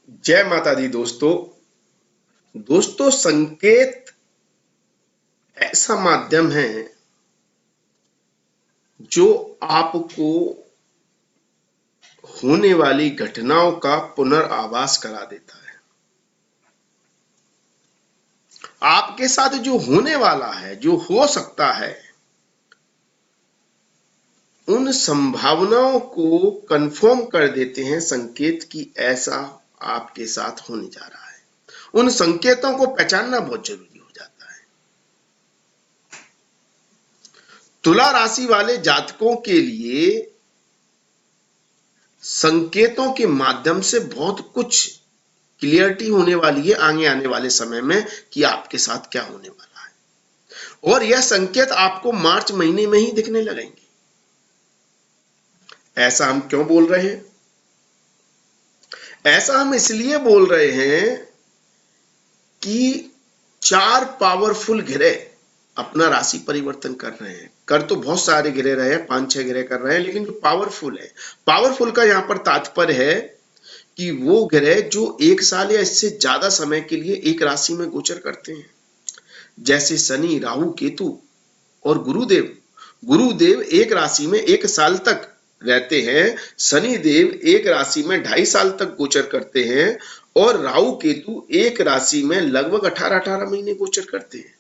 जय माता दी दोस्तों। दोस्तों, संकेत ऐसा माध्यम है जो आपको होने वाली घटनाओं का पुनर्आभास करा देता है। आपके साथ जो होने वाला है, जो हो सकता है, उन संभावनाओं को कंफर्म कर देते हैं संकेत कि ऐसा आपके साथ होने जा रहा है। उन संकेतों को पहचानना बहुत जरूरी हो जाता है। तुला राशि वाले जातकों के लिए संकेतों के माध्यम से बहुत कुछ क्लियरिटी होने वाली है आगे आने वाले समय में कि आपके साथ क्या होने वाला है। और यह संकेत आपको मार्च महीने में ही दिखने लगेंगे। ऐसा हम क्यों बोल रहे हैं? ऐसा हम इसलिए बोल रहे हैं कि 4 पावरफुल ग्रह अपना राशि परिवर्तन कर रहे हैं। कर तो बहुत सारे ग्रह रहे हैं, 5-6 ग्रह कर रहे हैं, लेकिन जो पावरफुल है, पावरफुल का यहां पर तात्पर्य है कि वो ग्रह जो 1 साल या इससे ज्यादा समय के लिए एक राशि में गोचर करते हैं, जैसे शनि, राहु, केतु और गुरुदेव। गुरुदेव एक राशि में 1 साल तक रहते हैं, शनि देव एक राशि में 2.5 साल तक गोचर करते हैं और राहु केतु एक राशि में लगभग 18-18 महीने गोचर करते हैं।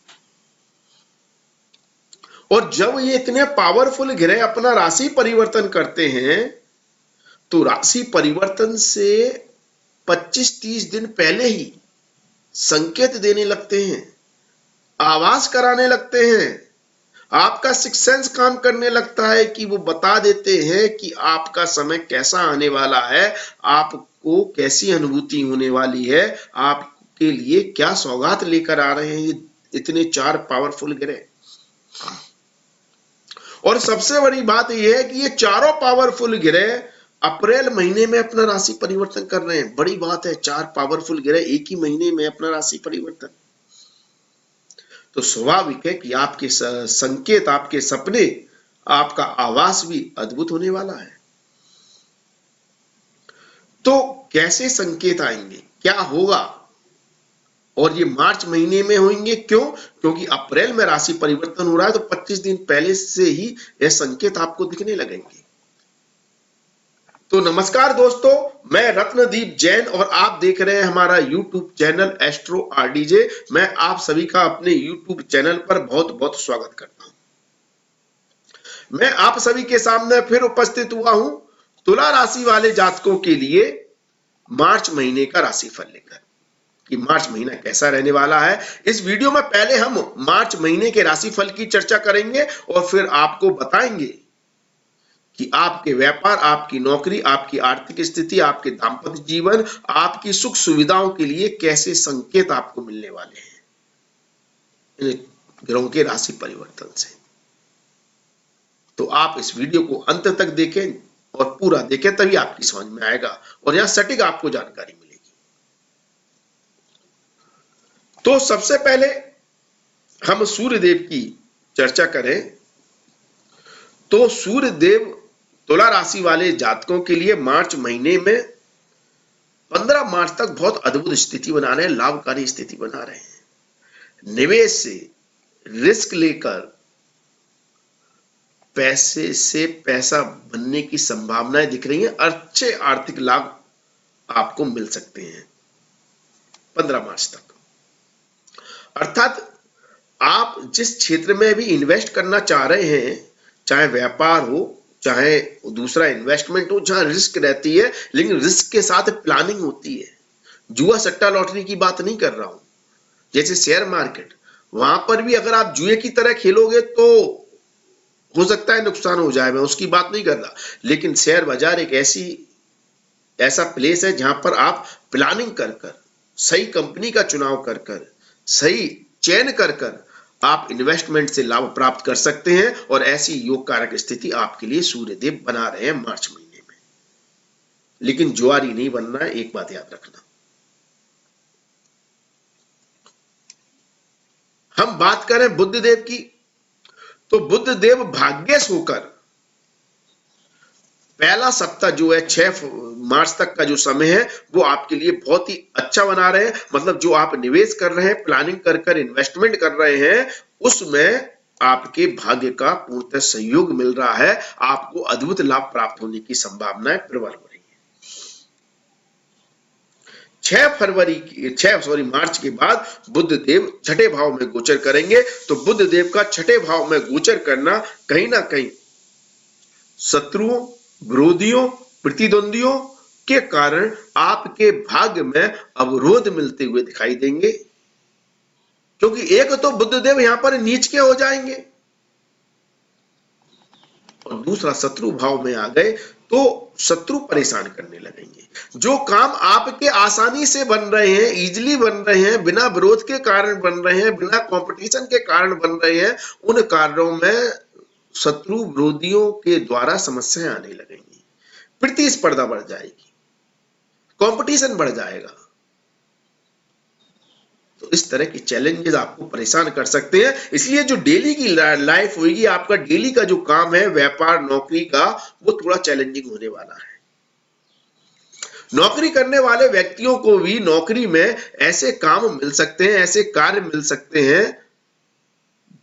और जब ये इतने पावरफुल ग्रह अपना राशि परिवर्तन करते हैं तो राशि परिवर्तन से 25-30 दिन पहले ही संकेत देने लगते हैं, आवाज कराने लगते हैं। आपका सिक्स सेंस काम करने लगता है कि वो बता देते हैं कि आपका समय कैसा आने वाला है, आपको कैसी अनुभूति होने वाली है, आपके लिए क्या सौगात लेकर आ रहे हैं इतने 4 पावरफुल ग्रह। और सबसे बड़ी बात यह है कि ये चारों पावरफुल ग्रह अप्रैल महीने में अपना राशि परिवर्तन कर रहे हैं। बड़ी बात है, 4 पावरफुल ग्रह एक ही महीने में अपना राशि परिवर्तन। तो स्वाभाविक है कि आपके संकेत, आपके सपने, आपका आवास भी अद्भुत होने वाला है। तो कैसे संकेत आएंगे, क्या होगा? और ये मार्च महीने में होंगे। क्यों? क्योंकि अप्रैल में राशि परिवर्तन हो रहा है, तो 25 दिन पहले से ही यह संकेत आपको दिखने लगेंगे। तो नमस्कार दोस्तों, मैं रत्नदीप जैन और आप देख रहे हैं हमारा YouTube चैनल एस्ट्रो आरडीजे। मैं आप सभी का अपने YouTube चैनल पर बहुत बहुत स्वागत करता हूं। मैं आप सभी के सामने फिर उपस्थित हुआ हूं तुला राशि वाले जातकों के लिए मार्च महीने का राशिफल लेकर कि मार्च महीना कैसा रहने वाला है। इस वीडियो में पहले हम मार्च महीने के राशिफल की चर्चा करेंगे और फिर आपको बताएंगे कि आपके व्यापार, आपकी नौकरी, आपकी आर्थिक स्थिति, आपके दाम्पत्य जीवन, आपकी सुख सुविधाओं के लिए कैसे संकेत आपको मिलने वाले हैं इन ग्रहों के राशि परिवर्तन से। तो आप इस वीडियो को अंत तक देखें और पूरा देखें, तभी आपकी समझ में आएगा और यहां सटीक आपको जानकारी मिलेगी। तो सबसे पहले हम सूर्य देव की चर्चा करें तो सूर्य देव तुला राशि वाले जातकों के लिए मार्च महीने में 15 मार्च तक बहुत अद्भुत स्थिति बना रहे हैं, लाभकारी स्थिति बना रहे हैं। निवेश से, रिस्क लेकर पैसे से पैसा बनने की संभावनाएं दिख रही हैं। अच्छे आर्थिक लाभ आपको मिल सकते हैं 15 मार्च तक। अर्थात आप जिस क्षेत्र में भी इन्वेस्ट करना चाह रहे हैं, चाहे व्यापार हो, चाहे दूसरा इन्वेस्टमेंट हो, जहां रिस्क रहती है, लेकिन रिस्क के साथ प्लानिंग होती है। जुआ सट्टा लॉटरी की बात नहीं कर रहा हूं, जैसे शेयर मार्केट, वहां पर भी अगर आप जुए की तरह खेलोगे तो हो सकता है नुकसान हो जाए, मैं उसकी बात नहीं कर रहा। लेकिन शेयर बाजार एक ऐसा प्लेस है जहां पर आप प्लानिंग कर कर, सही कंपनी का चुनाव कर कर, सही चयन कर कर आप इन्वेस्टमेंट से लाभ प्राप्त कर सकते हैं। और ऐसी योग कारक स्थिति आपके लिए सूर्यदेव बना रहे हैं मार्च महीने में। लेकिन जुआरी नहीं बनना है, एक बात याद रखना। हम बात करें बुध देव की, तो बुध देव भाग्यश होकर पहला सप्ताह जो है 6 मार्च तक का जो समय है वो आपके लिए बहुत ही अच्छा बना रहे हैं। मतलब जो आप निवेश कर रहे हैं, प्लानिंग कर कर इन्वेस्टमेंट कर रहे हैं, उसमें आपके भाग्य का पूर्णतः सहयोग मिल रहा है। आपको अद्भुत लाभ प्राप्त होने की संभावनाएं प्रबल हो रही है। 6 मार्च के बाद बुध देव छठे भाव में गोचर करेंगे। तो बुध देव का छठे भाव में गोचर करना कहीं ना कहीं शत्रुओं, विरोधियों, प्रतिद्वंदियों के कारण आपके भाग्य में अवरोध मिलते हुए दिखाई देंगे, क्योंकि एक तो बुध देव यहां पर नीच के हो जाएंगे और दूसरा शत्रु भाव में आ गए तो शत्रु परेशान करने लगेंगे। जो काम आपके आसानी से बन रहे हैं, इजीली बन रहे हैं, बिना विरोध के कारण बन रहे हैं, बिना कंपटीशन के कारण बन रहे हैं, उन कार्यों में शत्रु विरोधियों के द्वारा समस्याएं आने लगेंगी, प्रतिस्पर्धा बढ़ जाएगी, कंपटीशन बढ़ जाएगा। तो इस तरह की चैलेंजेस आपको परेशान कर सकते हैं। इसलिए जो डेली की लाइफ होगी, आपका डेली का जो काम है व्यापार नौकरी का, वो थोड़ा चैलेंजिंग होने वाला है। नौकरी करने वाले व्यक्तियों को भी नौकरी में ऐसे काम मिल सकते हैं, ऐसे कार्य मिल सकते हैं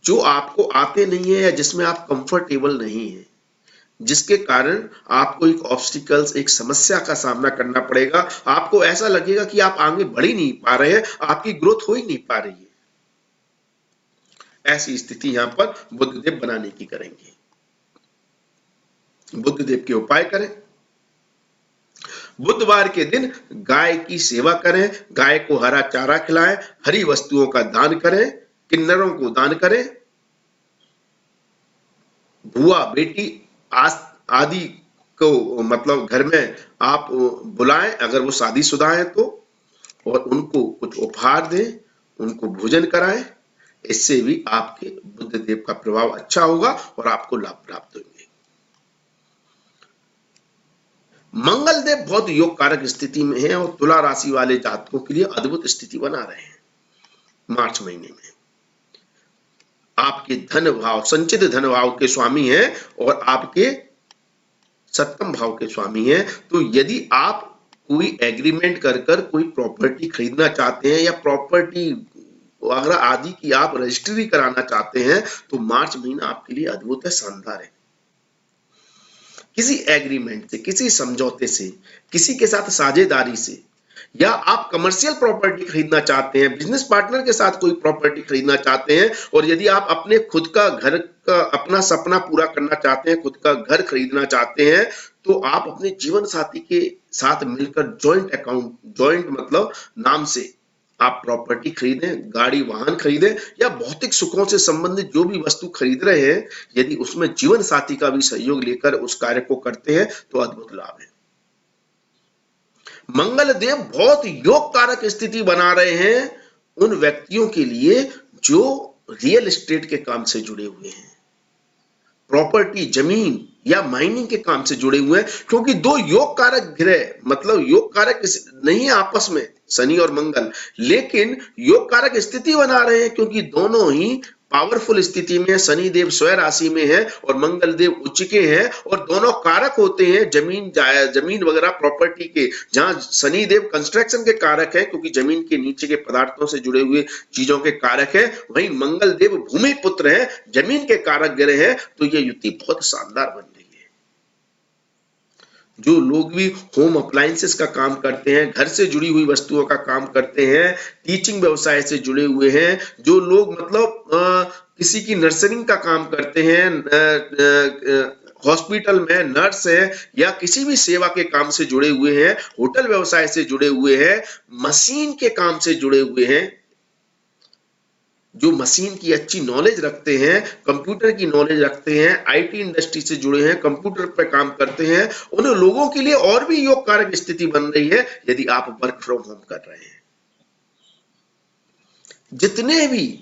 जो आपको आते नहीं है या जिसमें आप कंफर्टेबल नहीं है, जिसके कारण आपको एक ऑब्स्टिकल्स, एक समस्या का सामना करना पड़ेगा। आपको ऐसा लगेगा कि आप आगे बढ़ ही नहीं पा रहे हैं, आपकी ग्रोथ हो ही नहीं पा रही है। ऐसी स्थिति यहां पर बुधदेव बनाने की करेंगे। बुधदेव के उपाय करें। बुधवार के दिन गाय की सेवा करें, गाय को हरा चारा खिलाएं, हरी वस्तुओं का दान करें, किन्नरों को दान करें, बुआ बेटी आदि को मतलब घर में आप बुलाएं अगर वो शादीशुदा है तो, और उनको कुछ उपहार दें, उनको भोजन कराएं। इससे भी आपके बुध देव का प्रभाव अच्छा होगा और आपको लाभ प्राप्त होंगे। मंगल देव बहुत योग कारक स्थिति में है और तुला राशि वाले जातकों के लिए अद्भुत स्थिति बना रहे हैं मार्च महीने में। आपके धन भाव, संचित धन भाव के स्वामी हैं और आपके सप्तम भाव के स्वामी हैं। तो यदि आप कोई एग्रीमेंट कर कर कोई प्रॉपर्टी खरीदना चाहते हैं या प्रॉपर्टी वगैरह आदि की आप रजिस्ट्री कराना चाहते हैं, तो मार्च महीना आपके लिए अद्भुत है, शानदार है। किसी एग्रीमेंट से, किसी समझौते से, किसी के साथ साझेदारी से, या आप कमर्शियल प्रॉपर्टी खरीदना चाहते हैं, बिजनेस पार्टनर के साथ कोई प्रॉपर्टी खरीदना चाहते हैं, और यदि आप अपने खुद का घर का अपना सपना पूरा करना चाहते हैं, खुद का घर खरीदना चाहते हैं, तो आप अपने जीवन साथी के साथ मिलकर जॉइंट मतलब नाम से आप प्रॉपर्टी खरीदें, गाड़ी वाहन खरीदें, या भौतिक सुखों से संबंधित जो भी वस्तु खरीद रहे हैं, यदि उसमें जीवन साथी का भी सहयोग लेकर उस कार्य को करते हैं तो अद्भुत लाभ है। मंगल देव बहुत योग कारक स्थिति बना रहे हैं उन व्यक्तियों के लिए जो रियल एस्टेट के काम से जुड़े हुए हैं, प्रॉपर्टी, जमीन या माइनिंग के काम से जुड़े हुए हैं, क्योंकि दो योग कारक ग्रह, मतलब योग कारक नहीं है आपस में शनि और मंगल, लेकिन योग कारक स्थिति बना रहे हैं क्योंकि दोनों ही पावरफुल स्थिति में, शनि देव स्वयं राशि में है और मंगल देव उच्च के हैं, और दोनों कारक होते हैं जमीन वगैरह प्रॉपर्टी के। जहां शनि देव कंस्ट्रक्शन के कारक है क्योंकि जमीन के नीचे के पदार्थों से जुड़े हुए चीजों के कारक है, वहीं मंगल देव भूमि पुत्र है, जमीन के कारक ग्रह है। तो ये युति बहुत शानदार बन रही है। जो लोग भी होम अप्लायंसेस का काम करते हैं, घर से जुड़ी हुई वस्तुओं का काम करते हैं, टीचिंग व्यवसाय से जुड़े हुए हैं, जो लोग मतलब किसी की नर्सरिंग का काम करते हैं, हॉस्पिटल में नर्स है, या किसी भी सेवा के काम से जुड़े हुए हैं, होटल व्यवसाय से जुड़े हुए हैं, मशीन के काम से जुड़े हुए हैं, जो मशीन की अच्छी नॉलेज रखते हैं, कंप्यूटर की नॉलेज रखते हैं, आईटी इंडस्ट्री से जुड़े हैं, कंप्यूटर पर काम करते हैं, उन लोगों के लिए और भी योग कारक स्थिति बन रही है यदि आप वर्क फ्रॉम होम कर रहे हैं। जितने भी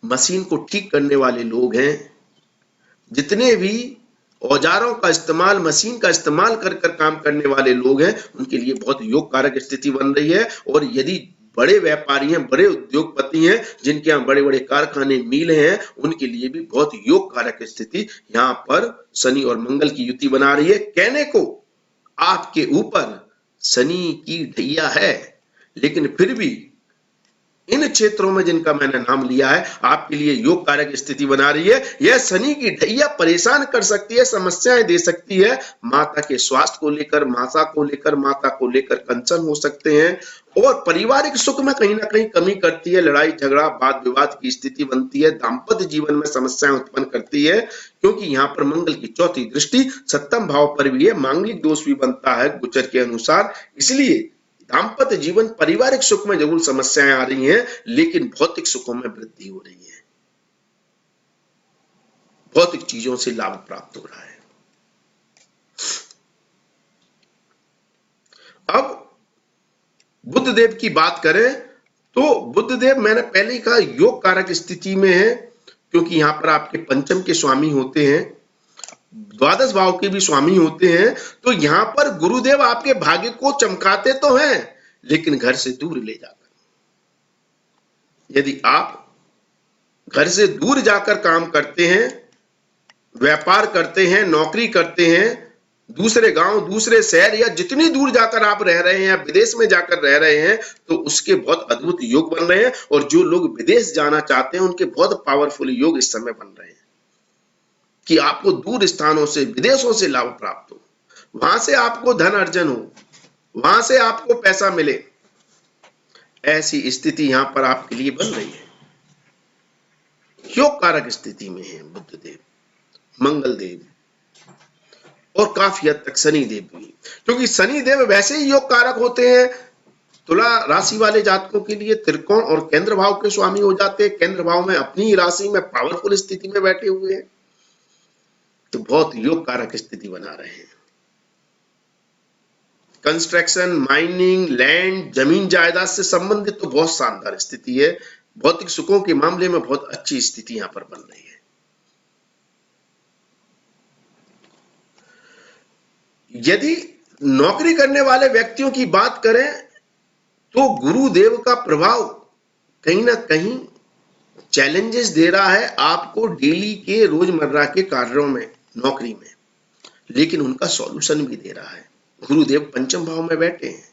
मशीन को ठीक करने वाले लोग हैं, जितने भी औजारों का इस्तेमाल, मशीन का इस्तेमाल कर कर काम करने वाले लोग हैं, उनके लिए बहुत योग कारक स्थिति बन रही है। और यदि बड़े व्यापारी हैं, बड़े उद्योगपति हैं, जिनके यहाँ बड़े बड़े कारखाने, मिल हैं, उनके लिए भी बहुत योग कारक स्थिति यहाँ पर शनि और मंगल की युति बना रही है। कहने को आपके ऊपर शनि की ढैया है, लेकिन फिर भी इन क्षेत्रों में जिनका मैंने नाम लिया है आपके लिए योग कारक स्थिति बना रही है। यह शनि की ढैया परेशान कर सकती है, समस्याएं दे सकती है, माता के स्वास्थ्य को लेकर, माता को लेकर कंसर्न हो सकते हैं, और पारिवारिक सुख में कहीं ना कहीं कमी करती है, लड़ाई झगड़ा वाद विवाद की स्थिति बनती है, दाम्पत्य जीवन में समस्याएं उत्पन्न करती है, क्योंकि यहाँ पर मंगल की चौथी दृष्टि सप्तम भाव पर भी है, मांगलिक दोष भी बनता है गोचर के अनुसार। इसलिए दाम्पत्य जीवन पारिवारिक सुख में जरूर समस्याएं आ रही हैं, लेकिन भौतिक सुखों में वृद्धि हो रही है, भौतिक चीजों से लाभ प्राप्त हो रहा है। अब बुधदेव की बात करें तो बुधदेव मैंने पहले ही कहा योग कारक स्थिति में है, क्योंकि यहां पर आपके पंचम के स्वामी होते हैं, द्वादश भाव के भी स्वामी होते हैं। तो यहां पर गुरुदेव आपके भाग्य को चमकाते तो हैं, लेकिन घर से दूर ले जाकर, यदि आप घर से दूर जाकर काम करते हैं, व्यापार करते हैं, नौकरी करते हैं, दूसरे गांव, दूसरे शहर या जितनी दूर जाकर आप रह रहे हैं या विदेश में जाकर रह रहे हैं, तो उसके बहुत अद्भुत योग बन रहे हैं, और जो लोग विदेश जाना चाहते हैं उनके बहुत पावरफुल योग इस समय बन रहे हैं कि आपको दूर स्थानों से, विदेशों से लाभ प्राप्त हो, वहां से आपको धन अर्जन हो, वहां से आपको पैसा मिले। ऐसी स्थिति यहां पर आपके लिए बन रही है। योग कारक स्थिति में है बुधदेव, मंगलदेव और काफी हद तक शनिदेव भी, क्योंकि शनिदेव वैसे ही योग कारक होते हैं। तुला राशि वाले जातकों के लिए त्रिकोण और केंद्र भाव के स्वामी हो जाते हैं, केंद्र भाव में अपनी ही राशि में पावरफुल स्थिति में बैठे हुए हैं, तो बहुत योग कारक स्थिति बना रहे हैं। कंस्ट्रक्शन, माइनिंग, लैंड, जमीन जायदाद से संबंधित तो बहुत शानदार स्थिति है। भौतिक सुखों के मामले में बहुत अच्छी स्थिति यहां पर बन रही है। यदि नौकरी करने वाले व्यक्तियों की बात करें तो गुरुदेव का प्रभाव कहीं ना कहीं चैलेंजेस दे रहा है आपको डेली के रोजमर्रा के कार्यों में, नौकरी में, लेकिन उनका सॉल्यूशन भी दे रहा है। गुरुदेव पंचम भाव में बैठे हैं,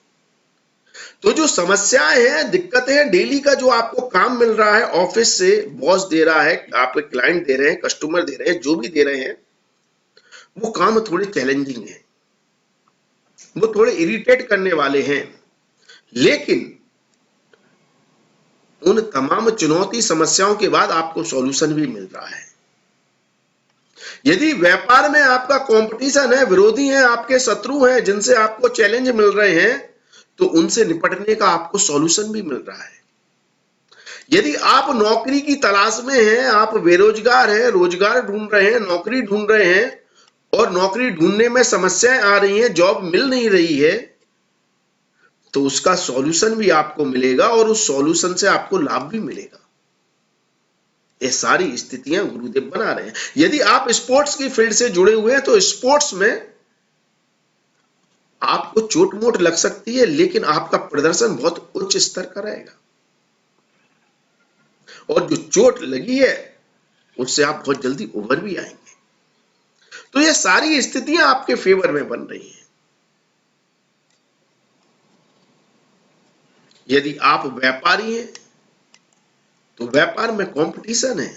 तो जो समस्याएं हैं, दिक्कतें हैं, डेली का जो आपको काम मिल रहा है, ऑफिस से बॉस दे रहा है, आपके क्लाइंट दे रहे हैं, कस्टमर दे रहे हैं, जो भी दे रहे हैं, वो काम थोड़े चैलेंजिंग है, वो थोड़े इरिटेट करने वाले हैं, लेकिन उन तमाम चुनौती समस्याओं के बाद आपको सॉल्यूशन भी मिल रहा है। यदि व्यापार में आपका कंपटीशन है, विरोधी हैं, आपके शत्रु हैं, जिनसे आपको चैलेंज मिल रहे हैं, तो उनसे निपटने का आपको सॉल्यूशन भी मिल रहा है। यदि आप नौकरी की तलाश में हैं, आप बेरोजगार हैं, रोजगार ढूंढ रहे हैं, नौकरी ढूंढ रहे हैं, और नौकरी ढूंढने में समस्याएं आ रही हैं, जॉब मिल नहीं रही है, तो उसका सॉल्यूशन भी आपको मिलेगा और उस सॉल्यूशन से आपको लाभ भी मिलेगा। ये सारी स्थितियां गुरुदेव बना रहे हैं। यदि आप स्पोर्ट्स की फील्ड से जुड़े हुए हैं तो स्पोर्ट्स में आपको चोट मोट लग सकती है, लेकिन आपका प्रदर्शन बहुत उच्च स्तर का रहेगा, और जो चोट लगी है उससे आप बहुत जल्दी उभर भी आएंगे। तो ये सारी स्थितियां आपके फेवर में बन रही हैं। यदि आप व्यापारी हैं तो व्यापार में कंपटीशन है,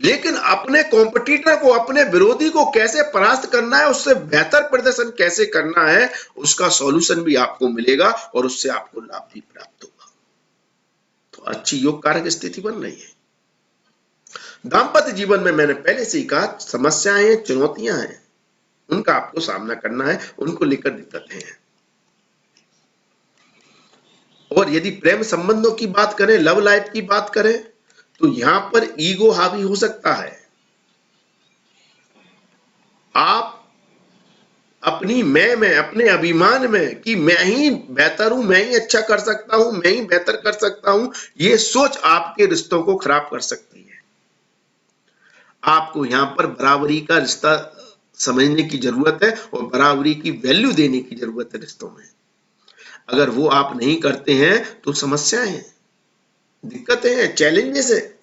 लेकिन अपने कॉम्पिटिटर को, अपने विरोधी को कैसे परास्त करना है, उससे बेहतर प्रदर्शन कैसे करना है, उसका सॉल्यूशन भी आपको मिलेगा और उससे आपको लाभ भी प्राप्त होगा। तो अच्छी योग कारक स्थिति बन रही है। दाम्पत्य जीवन में मैंने पहले से ही कहा, समस्याएं हैं, चुनौतियां हैं, उनका आपको सामना करना है, उनको लेकर दिक्कतें हैं। और यदि प्रेम संबंधों की बात करें, लव लाइफ की बात करें, तो यहां पर ईगो हावी हो सकता है। आप अपनी मैं में, अपने अभिमान में कि मैं ही बेहतर हूं, मैं ही अच्छा कर सकता हूं, मैं ही बेहतर कर सकता हूं, ये सोच आपके रिश्तों को खराब कर सकती है। आपको यहां पर बराबरी का रिश्ता समझने की जरूरत है और बराबरी की वैल्यू देने की जरूरत है रिश्तों में। अगर वो आप नहीं करते हैं तो समस्याएं हैं, दिक्कतें हैं, चैलेंजेस है,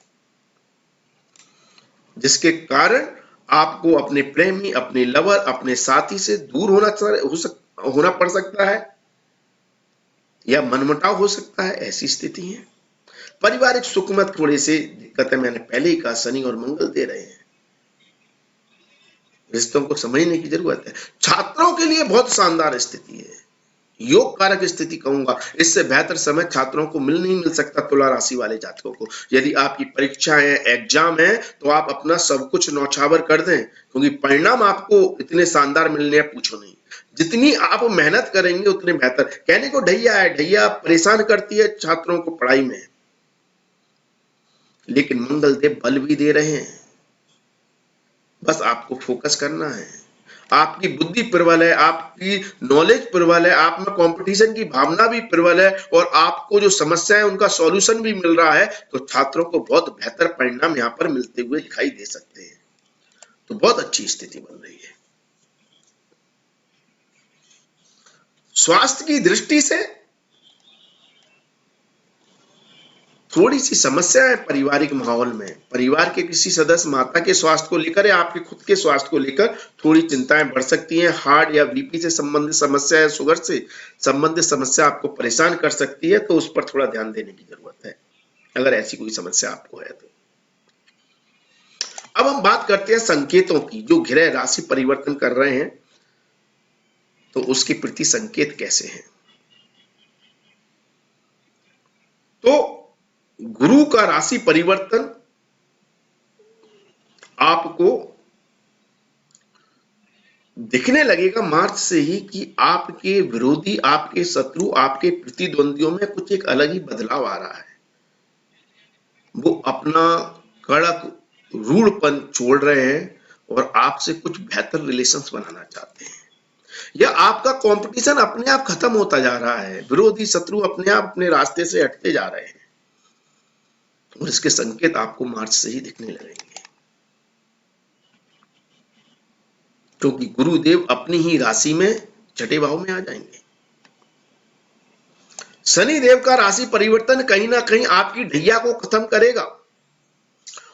जिसके कारण आपको अपने प्रेमी, अपने लवर, अपने साथी से दूर होना पड़ सकता है या मनमुटाव हो सकता है, ऐसी स्थिति है। पारिवारिक सुख में थोड़े से दिक्कतें, मैंने पहले ही कहा, शनि और मंगल दे रहे हैं। रिश्तों को समझने की जरूरत है। छात्रों के लिए बहुत शानदार स्थिति है, योग कारक स्थिति कहूंगा। इससे बेहतर समय छात्रों को नहीं मिल सकता। तुला राशि वाले जातकों को यदि आपकी परीक्षा है, एग्जाम है, तो आप अपना सब कुछ नौछावर कर दें, क्योंकि परिणाम आपको इतने शानदार मिलने हैं, पूछो नहीं। जितनी आप मेहनत करेंगे उतने बेहतर। कहने को ढैया है, ढैया परेशान करती है छात्रों को पढ़ाई में, लेकिन मंगल देव बल भी दे रहे हैं। बस आपको फोकस करना है। आपकी बुद्धि प्रबल है, आपकी नॉलेज प्रबल है, आप में कंपटीशन की भावना भी प्रबल है, और आपको जो समस्या है उनका सॉल्यूशन भी मिल रहा है, तो छात्रों को बहुत बेहतर परिणाम यहाँ पर मिलते हुए दिखाई दे सकते हैं। तो बहुत अच्छी स्थिति बन रही है। स्वास्थ्य की दृष्टि से थोड़ी सी समस्या है पारिवारिक माहौल में। परिवार के किसी सदस्य, माता के स्वास्थ्य को लेकर या आपके खुद के स्वास्थ्य को लेकर थोड़ी चिंताएं बढ़ सकती हैं। हार्ट या बीपी से संबंधित समस्या है, शुगर से संबंधित समस्या आपको परेशान कर सकती है, तो उस पर थोड़ा ध्यान देने की जरूरत है, अगर ऐसी कोई समस्या आपको है तो। अब हम बात करते हैं संकेतों की, जो ग्रह राशि परिवर्तन कर रहे हैं, तो उसके प्रति संकेत कैसे हैं। तो गुरु का राशि परिवर्तन आपको दिखने लगेगा मार्च से ही कि आपके विरोधी, आपके शत्रु, आपके प्रतिद्वंदियों में कुछ एक अलग ही बदलाव आ रहा है। वो अपना कड़क रूढ़पन छोड़ रहे हैं और आपसे कुछ बेहतर रिलेशंस बनाना चाहते हैं, या आपका कंपटीशन अपने आप खत्म होता जा रहा है। विरोधी, शत्रु अपने आप अपने रास्ते से हटते जा रहे हैं, और इसके संकेत आपको मार्च से ही दिखने लगेंगे, क्योंकि गुरुदेव अपनी ही राशि में छठे भाव में आ जाएंगे। शनि देव का राशि परिवर्तन कहीं ना कहीं आपकी ढैया को खत्म करेगा,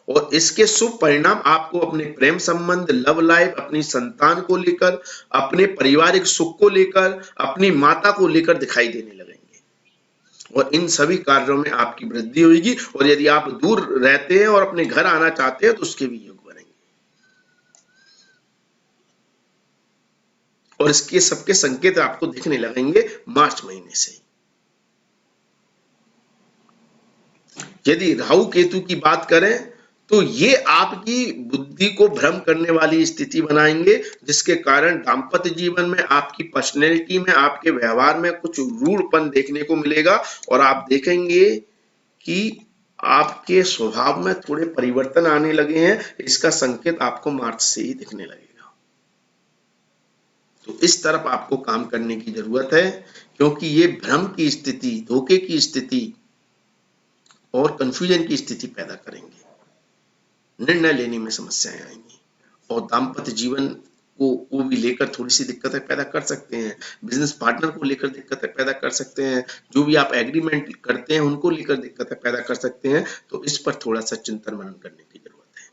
और इसके शुभ परिणाम आपको अपने प्रेम संबंध, लव लाइफ, अपनी संतान को लेकर, अपने पारिवारिक सुख को लेकर, अपनी माता को लेकर दिखाई देने लगेंगे, और इन सभी कार्यों में आपकी वृद्धि होगी। और यदि आप दूर रहते हैं और अपने घर आना चाहते हैं, तो उसके भी योग बनेंगे, और इसके सबके संकेत आपको दिखने लगेंगे मार्च महीने से। यदि राहु केतु की बात करें, तो ये आपकी बुद्धि को भ्रम करने वाली स्थिति बनाएंगे, जिसके कारण दाम्पत्य जीवन में, आपकी पर्सनैलिटी में, आपके व्यवहार में कुछ रूढ़पन देखने को मिलेगा, और आप देखेंगे कि आपके स्वभाव में थोड़े परिवर्तन आने लगे हैं। इसका संकेत आपको मार्च से ही दिखने लगेगा। तो इस तरफ आपको काम करने की जरूरत है, क्योंकि ये भ्रम की स्थिति, धोखे की स्थिति और कंफ्यूजन की स्थिति पैदा करेंगे। निर्णय लेने में समस्याएं आएंगी, और दाम्पत्य जीवन को भी लेकर थोड़ी सी दिक्कतें पैदा कर सकते हैं। बिजनेस पार्टनर को लेकर दिक्कतें पैदा कर सकते हैं। जो भी आप एग्रीमेंट करते हैं उनको लेकर दिक्कतें पैदा कर सकते हैं। तो इस पर थोड़ा सा चिंतन मनन करने की जरूरत है।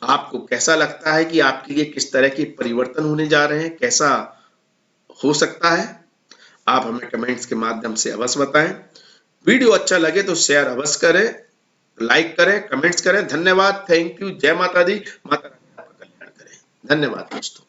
आपको कैसा लगता है कि आपके लिए किस तरह के परिवर्तन होने जा रहे हैं, कैसा हो सकता है, आप हमें कमेंट्स के माध्यम से अवश्य बताएं। वीडियो अच्छा लगे तो शेयर अवश्य करें, लाइक करें, कमेंट्स करें। धन्यवाद, थैंक यू, जय माता दी, माता रानी आपका कल्याण करें। धन्यवाद दोस्तों।